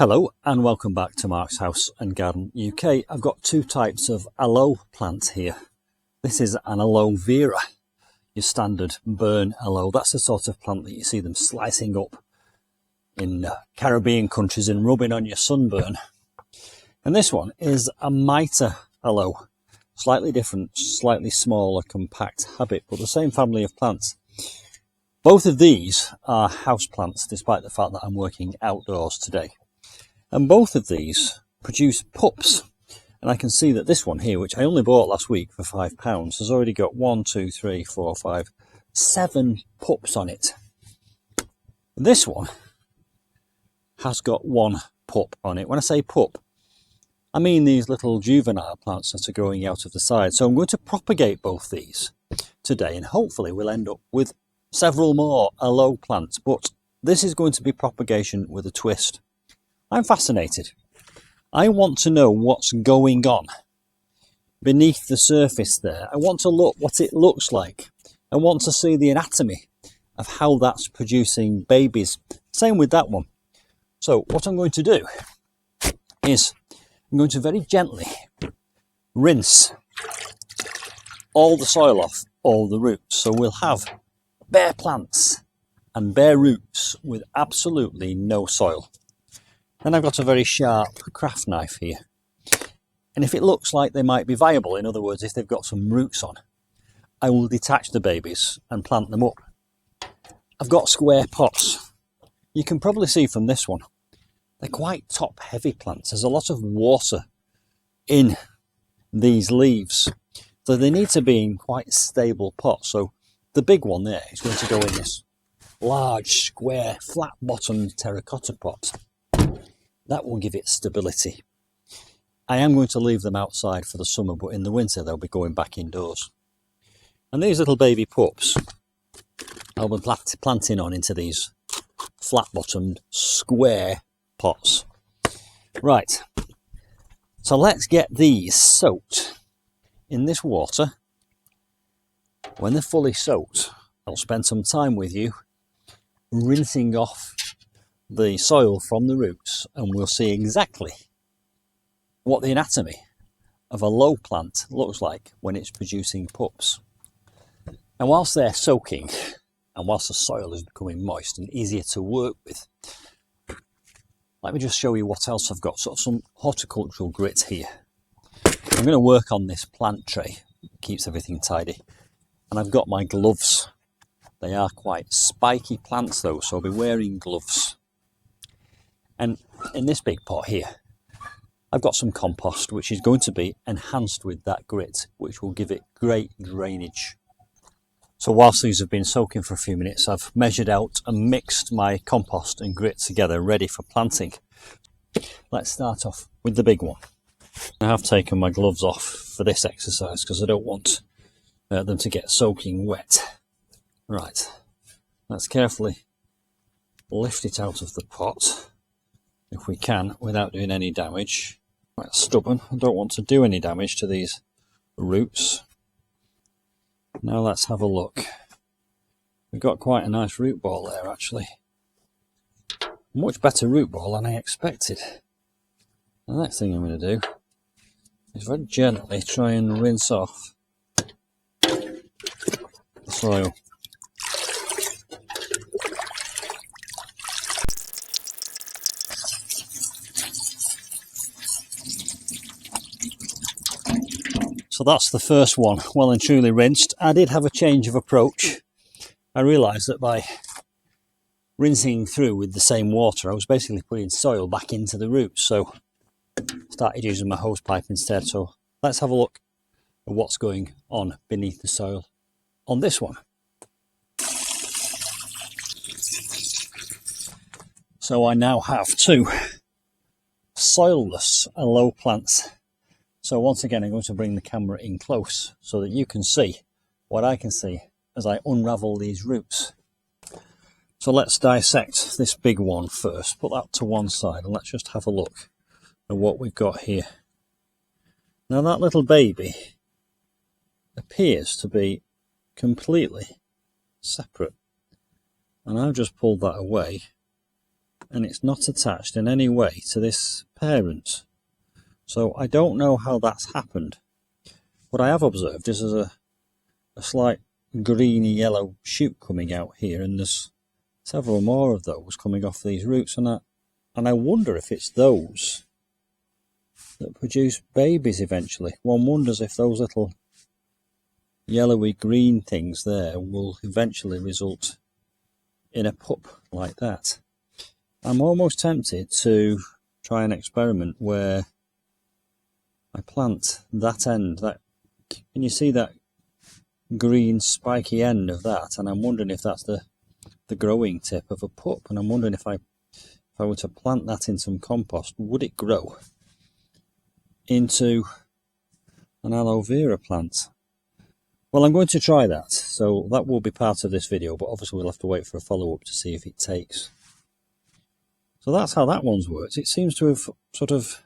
Hello and welcome back to Mark's House and Garden UK. I've got two types of aloe plant here. This is an aloe vera, your standard burn aloe. That's the sort of plant that you see them slicing up in Caribbean countries and rubbing on your sunburn. And this one is a Mitre aloe, slightly different, slightly smaller, compact habit, but the same family of plants. Both of these are house plants, despite the fact that I'm working outdoors today. And both of these produce pups. And I can see that this one here, which I only bought last week for £5, has already got 7 pups on it. This one has got 1 pup on it. When I say pup, I mean these little juvenile plants that are growing out of the side. So I'm going to propagate both these today, and hopefully we'll end up with several more aloe plants. But this is going to be propagation with a twist. I'm fascinated. I want to know what's going on beneath the surface there. I want to look what it looks like. I want to see the anatomy of how that's producing babies. Same with that one. So what I'm going to do is I'm going to very gently rinse all the soil off all the roots. So we'll have bare plants and bare roots with absolutely no soil. Then I've got a very sharp craft knife here. And if it looks like they might be viable, in other words, if they've got some roots on, I will detach the babies and plant them up. I've got square pots. You can probably see from this one, they're quite top heavy plants. There's a lot of water in these leaves. So they need to be in quite stable pots. So the big one there is going to go in this large, square, flat bottomed terracotta pot. That will give it stability. I am going to leave them outside for the summer, but in the winter they'll be going back indoors. And these little baby pups, I'll be planting on into these flat-bottomed square pots. Right, so let's get these soaked in this water. When they're fully soaked, I'll spend some time with you rinsing off the soil from the roots, and we'll see exactly what the anatomy of a aloe plant looks like when it's producing pups. And whilst they're soaking, and whilst the soil is becoming moist and easier to work with, let me just show you what else I've got. So some horticultural grit here. I'm going to work on this plant tray. It keeps everything tidy. And I've got my gloves. They are quite spiky plants though, so I'll be wearing gloves. And in this big pot here, I've got some compost, which is going to be enhanced with that grit, which will give it great drainage. So whilst these have been soaking for a few minutes, I've measured out and mixed my compost and grit together, ready for planting. Let's start off with the big one. I have taken my gloves off for this exercise because I don't want them to get soaking wet. Right, let's carefully lift it out of the pot, if we can, without doing any damage. Quite stubborn. I don't want to do any damage to these roots. Now let's have a look. We've got quite a nice root ball there, actually. Much better root ball than I expected. The next thing I'm going to do is very gently try and rinse off the soil. So that's the first one, well and truly rinsed. I did have a change of approach. I realised that by rinsing through with the same water, I was basically putting soil back into the roots. So I started using my hose pipe instead. So let's have a look at what's going on beneath the soil on this one. So I now have 2 soilless aloe plants. So once again, I'm going to bring the camera in close so that you can see what I can see as I unravel these roots. So let's dissect this big one first. Put that to one side and let's just have a look at what we've got here. Now that little baby appears to be completely separate. And I've just pulled that away and it's not attached in any way to this parent. So I don't know how that's happened. What I have observed is there's a slight greeny yellow shoot coming out here, and there's several more of those coming off these roots, and I wonder if it's those that produce babies eventually. One wonders if those little yellowy green things there will eventually result in a pup like that. I'm almost tempted to try an experiment where I plant that end. Can you see that green spiky end of that? And I'm wondering if that's the growing tip of a pup. And I'm wondering if I were to plant that in some compost, would it grow into an aloe vera plant? Well, I'm going to try that, so that will be part of this video, but obviously we'll have to wait for a follow-up to see if it takes. So that's how that one's worked. It seems to have sort of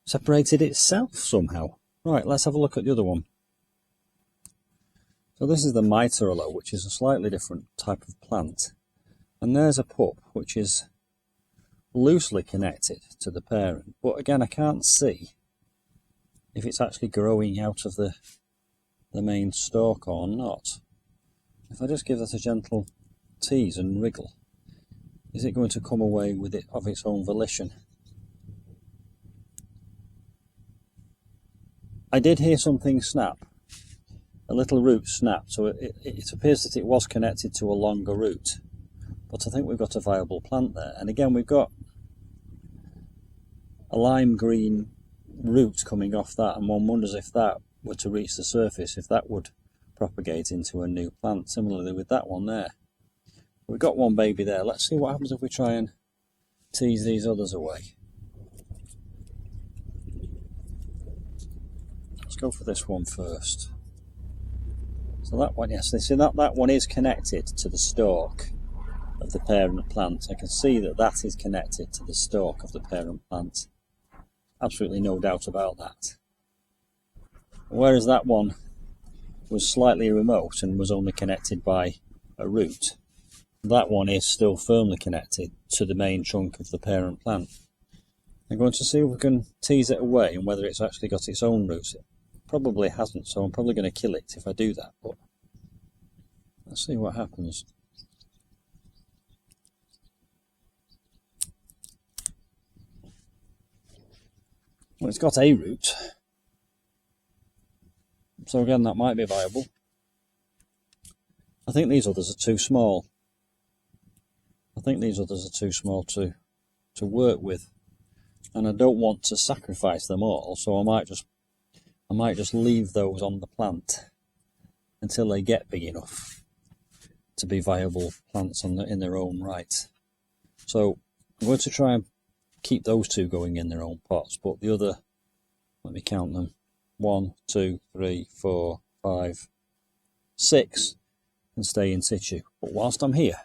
separated itself somehow. Right, let's have a look at the other one. So this is the Mitre Aloe, which is a slightly different type of plant. And there's a pup, which is loosely connected to the parent. But again, I can't see if it's actually growing out of the main stalk or not. If I just give that a gentle tease and wriggle, is it going to come away with it of its own volition? I did hear something snap, a little root snap, so it appears that it was connected to a longer root, but I think we've got a viable plant there. And again, we've got a lime green root coming off that, and one wonders if that were to reach the surface, if that would propagate into a new plant. Similarly with that one there, we've got one baby there. Let's see what happens if we try and tease these others away. Let's go for this one first. So that one, yes, see that one is connected to the stalk of the parent plant. I can see that that is connected to the stalk of the parent plant. Absolutely no doubt about that. Whereas that one was slightly remote and was only connected by a root, that one is still firmly connected to the main trunk of the parent plant. I'm going to see if we can tease it away and whether it's actually got its own roots. It probably hasn't, so I'm probably going to kill it if I do that, but let's see what happens. Well, it's got a root, so again that might be viable. I think these others are too small. I think these others are too small to work with, and I don't want to sacrifice them all, so I might just leave those on the plant until they get big enough to be viable plants in their own right. So I'm going to try and keep those two going in their own pots, but the other, let me count them, 1, 2, 3, 4, 5, 6 can stay in situ. But whilst I'm here,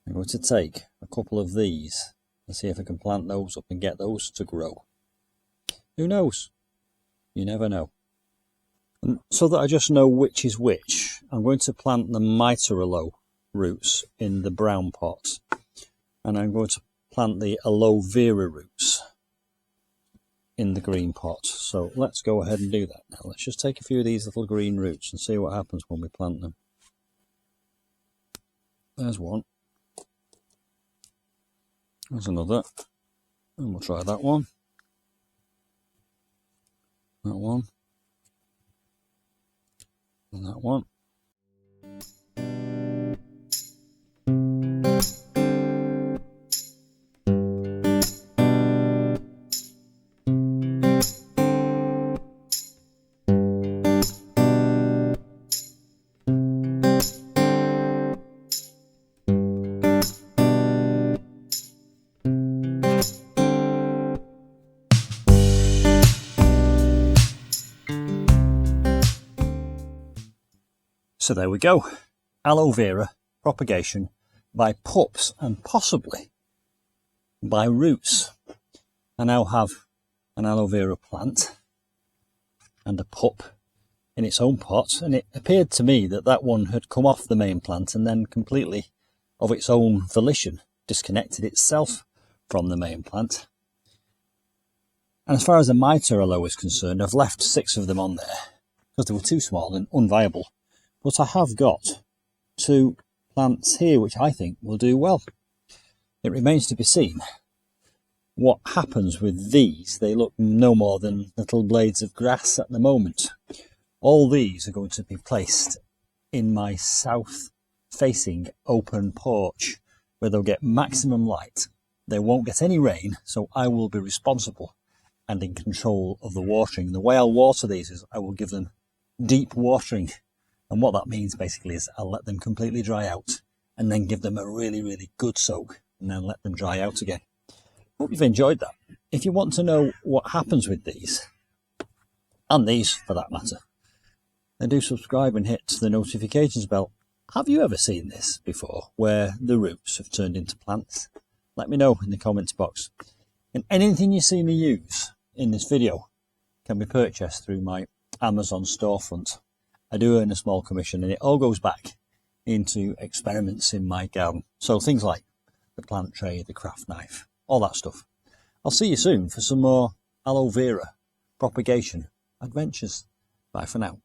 I'm going to take a couple of these and see if I can plant those up and get those to grow. Who knows? You never know. And so that I just know which is which, I'm going to plant the Mitre Aloe roots in the brown pot, and I'm going to plant the Aloe Vera roots in the green pot. So let's go ahead and do that now. Let's just take a few of these little green roots and see what happens when we plant them. There's one. There's another. And we'll try that one. That one. And that one. So there we go, aloe vera propagation by pups and possibly by roots. I now have an aloe vera plant and a pup in its own pot, and it appeared to me that that one had come off the main plant and then completely of its own volition, disconnected itself from the main plant. And as far as the Mitre Aloe is concerned, I've left 6 of them on there because they were too small and unviable. But I have got 2 plants here which I think will do well. It remains to be seen what happens with these. They look no more than little blades of grass at the moment. All these are going to be placed in my south-facing open porch where they'll get maximum light. They won't get any rain, so I will be responsible and in control of the watering. The way I'll water these is I will give them deep watering. And what that means basically is I'll let them completely dry out and then give them a really, really good soak and then let them dry out again. Hope you've enjoyed that. If you want to know what happens with these, and these for that matter, then do subscribe and hit the notifications bell. Have you ever seen this before, where the roots have turned into plants? Let me know in the comments box. And anything you see me use in this video can be purchased through my Amazon storefront. I do earn a small commission and it all goes back into experiments in my garden. So things like the plant tray, the craft knife, all that stuff. I'll see you soon for some more aloe vera propagation adventures. Bye for now.